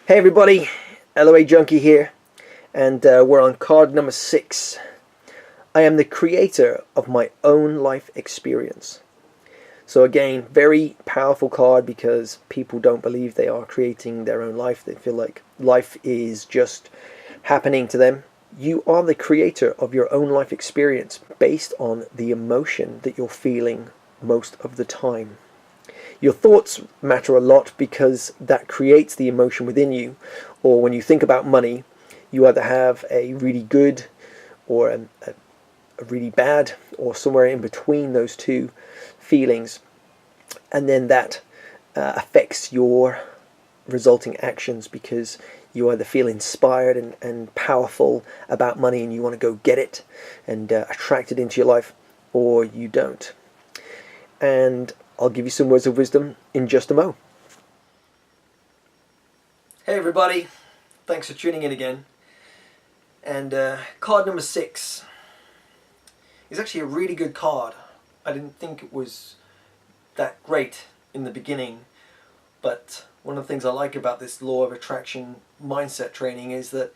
Hey everybody, LOA Junkie here, and we're on card number 6. I am the creator of my own life experience. So again, very powerful card because people don't believe they are creating their own life. They feel like life is just happening to them. You are the creator of your own life experience based on the emotion that you're feeling most of the time. Your thoughts matter a lot because that creates the emotion within you. Or when you think about money, you either have a really good or a really bad, or somewhere in between those two feelings. And then that affects your resulting actions because you either feel inspired and powerful about money and you want to go get it and attract it into your life, or you don't. And I'll give you some words of wisdom in just a mo. Hey everybody, thanks for tuning in again. And card number 6 is actually a really good card. I didn't think it was that great in the beginning, but one of the things I like about this law of attraction mindset training is that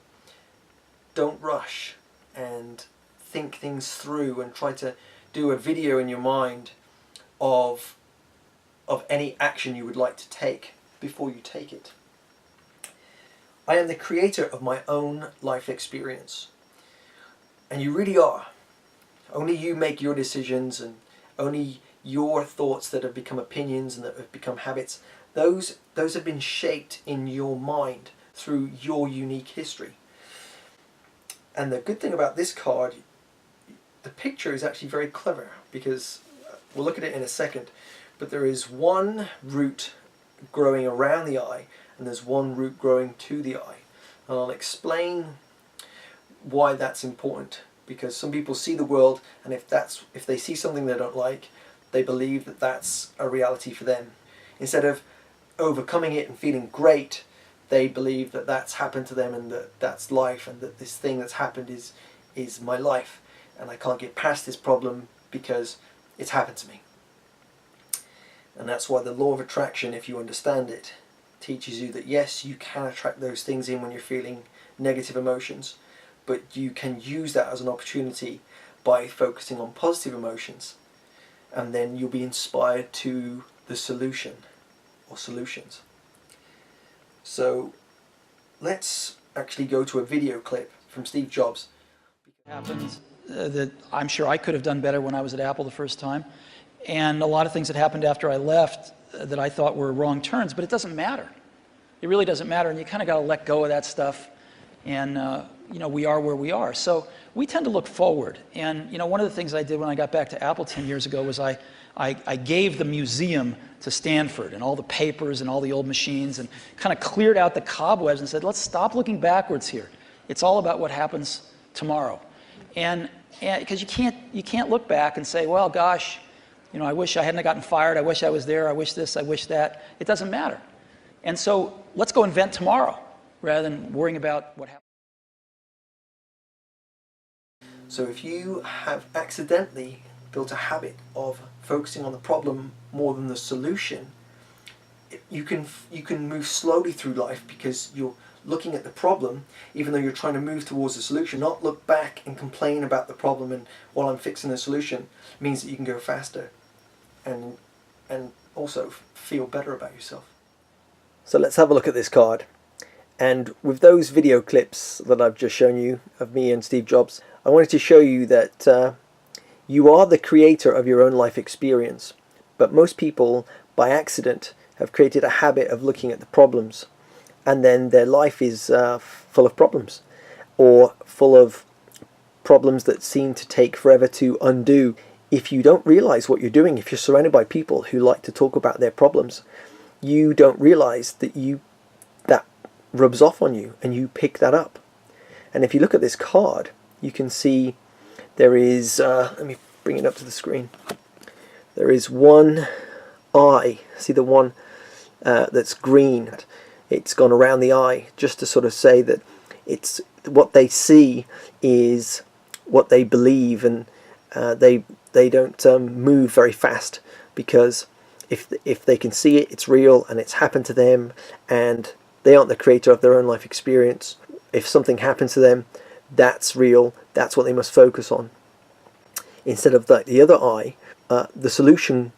don't rush and think things through and try to do a video in your mind of any action you would like to take before you take it. I am the creator of my own life experience. And you really are. Only you make your decisions, and only your thoughts that have become opinions and that have become habits, those have been shaped in your mind through your unique history. And the good thing about this card, the picture is actually very clever, because we'll look at it in a second. But there is one root growing around the eye, and there's one root growing to the eye. And I'll explain why that's important, because some people see the world, and if they see something they don't like, they believe that that's a reality for them. Instead of overcoming it and feeling great, they believe that that's happened to them and that that's life, and that this thing that's happened is my life, and I can't get past this problem because it's happened to me. And that's why the law of attraction, if you understand it, teaches you that yes, you can attract those things in when you're feeling negative emotions, but you can use that as an opportunity by focusing on positive emotions, and then you'll be inspired to the solution or solutions. So let's actually go to a video clip from Steve Jobs. Happens that I'm sure I could have done better when I was at Apple the first time. And a lot of things that happened after I left that I thought were wrong turns, but it doesn't matter. It really doesn't matter, and you kind of got to let go of that stuff. And we are where we are. So we tend to look forward. And one of the things I did when I got back to Apple 10 years ago was I gave the museum to Stanford and all the papers and all the old machines, and kind of cleared out the cobwebs and said, let's stop looking backwards here. It's all about what happens tomorrow. And because you can't look back and say, well, gosh, I wish I hadn't gotten fired, I wish I was there, I wish this, I wish that. It doesn't matter. And so let's go invent tomorrow rather than worrying about what happened. So if you have accidentally built a habit of focusing on the problem more than the solution, you can move slowly through life because you're looking at the problem, even though you're trying to move towards the solution. Not look back and complain about the problem and while I'm fixing the solution means that you can go faster and also feel better about yourself. So let's have a look at this card. And with those video clips that I've just shown you of me and Steve Jobs, I wanted to show you that you are the creator of your own life experience. But most people, by accident, have created a habit of looking at the problems, and then their life is full of problems, or full of problems that seem to take forever to undo. If you don't realize what you're doing, if you're surrounded by people who like to talk about their problems, you don't realize that that rubs off on you and you pick that up. And if you look at this card, you can see there is, let me bring it up to the screen, there is one eye. See the one that's green? It's gone around the eye, just to sort of say that it's what they see is what they believe, and they don't move very fast, because if they can see it, it's real and it's happened to them, and They aren't the creator of their own life experience. If something happens to them, that's real. That's what they must focus on. Instead of the other eye, the solution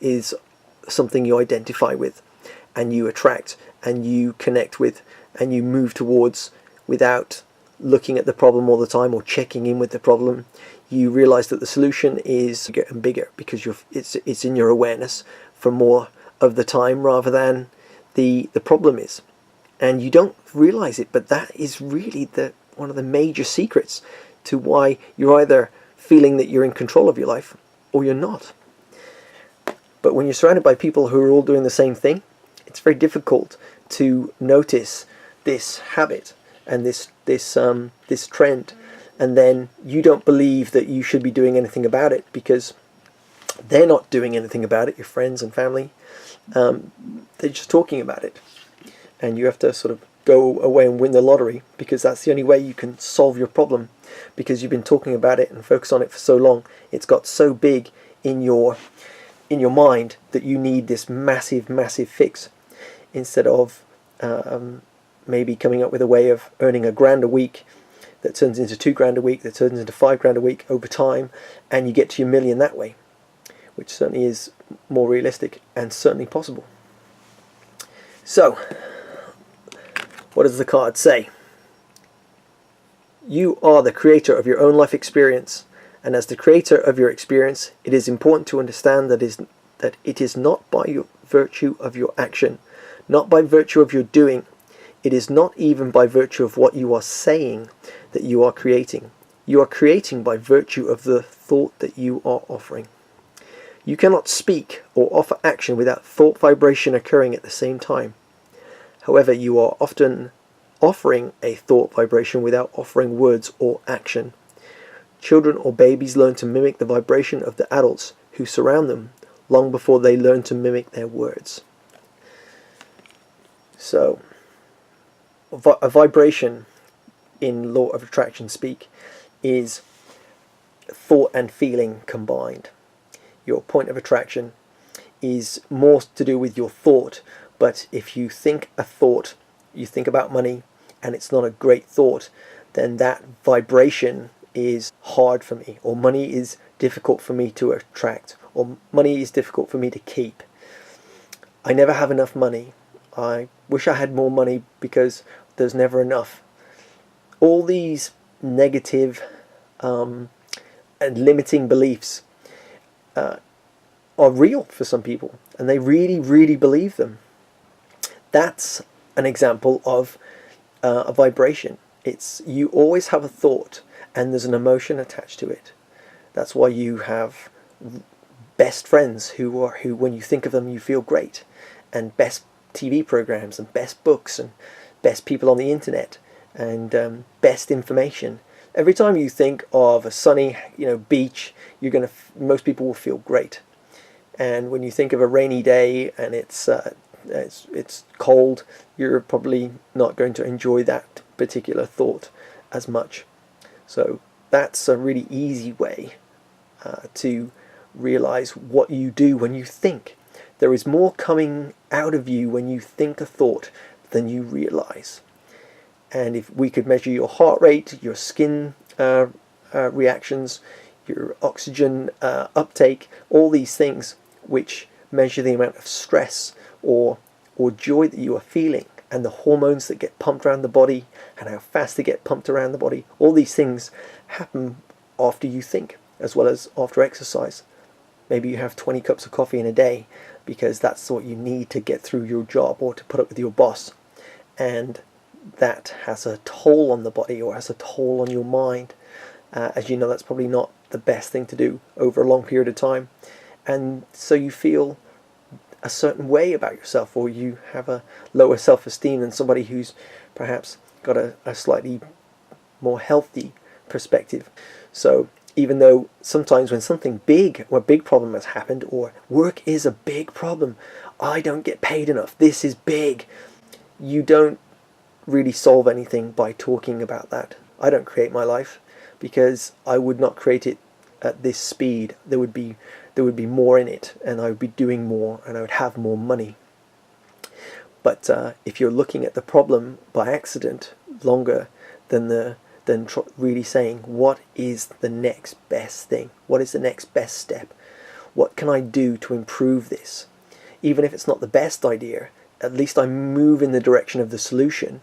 is something you identify with, and you attract, and you connect with, and you move towards without looking at the problem all the time or checking in with the problem. You realize that the solution is bigger and bigger because it's in your awareness for more of the time rather than the problem is. And you don't realize it, but that is really one of the major secrets to why you're either feeling that you're in control of your life or you're not. But when you're surrounded by people who are all doing the same thing, it's very difficult to notice this habit and this trend, and then you don't believe that you should be doing anything about it because they're not doing anything about it, your friends and family. They're just talking about it, and you have to sort of go away and win the lottery, because that's the only way you can solve your problem, because you've been talking about it and focused on it for so long. It's got so big in your mind that you need this massive fix, instead of maybe coming up with a way of earning $1,000 a week that turns into $2,000 a week, that turns into $5,000 a week over time, and you get to your million that way, which certainly is more realistic and certainly possible. So, what does the card say? You are the creator of your own life experience, and as the creator of your experience, it is important to understand that it is not by virtue of your action, not by virtue of your doing. It is not even by virtue of what you are saying that you are creating. You are creating by virtue of the thought that you are offering. You cannot speak or offer action without thought vibration occurring at the same time. However, you are often offering a thought vibration without offering words or action. Children or babies learn to mimic the vibration of the adults who surround them long before they learn to mimic their words. So, a vibration in law of attraction speak is thought and feeling combined. Your point of attraction is more to do with your thought, but if you think a thought, you think about money, and it's not a great thought, then that vibration is hard for me, or money is difficult for me to attract, or money is difficult for me to keep. I never have enough money. I wish I had more money because there's never enough. All these negative and limiting beliefs are real for some people, and they really believe them. That's an example of a vibration. It's you always have a thought and there's an emotion attached to it. That's why you have best friends who when you think of them you feel great, and best TV programs and best books and best people on the internet and best information. Every time you think of a sunny, beach, most people will feel great. And when you think of a rainy day and it's cold, you're probably not going to enjoy that particular thought as much. So that's a really easy way to realize what you do when you think. There is more coming out of you when you think a thought than you realize. And if we could measure your heart rate, your skin reactions, your oxygen uptake, all these things which measure the amount of stress or joy that you are feeling, and the hormones that get pumped around the body and how fast they get pumped around the body, all these things happen after you think as well as after exercise. Maybe you have 20 cups of coffee in a day because that's what you need to get through your job or to put up with your boss, and that has a toll on the body or has a toll on your mind. As you know, that's probably not the best thing to do over a long period of time, and so you feel a certain way about yourself, or you have a lower self-esteem than somebody who's perhaps got a slightly more healthy perspective. So even though sometimes when something big or a big problem has happened, or work is a big problem, I don't get paid enough, this is big, you don't really solve anything by talking about that. I don't create my life because I would not create it at this speed. There would be more in it, and I would be doing more, and I would have more money. But if you're looking at the problem by accident longer than really saying, what is the next best thing? What is the next best step? What can I do to improve this? Even if it's not the best idea, at least I move in the direction of the solution.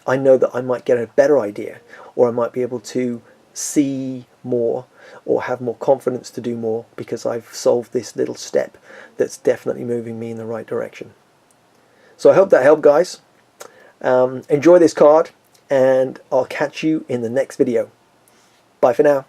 I know that I might get a better idea, or I might be able to see more or have more confidence to do more because I've solved this little step that's definitely moving me in the right direction. So I hope that helped, guys. Enjoy this card, and I'll catch you in the next video. Bye for now.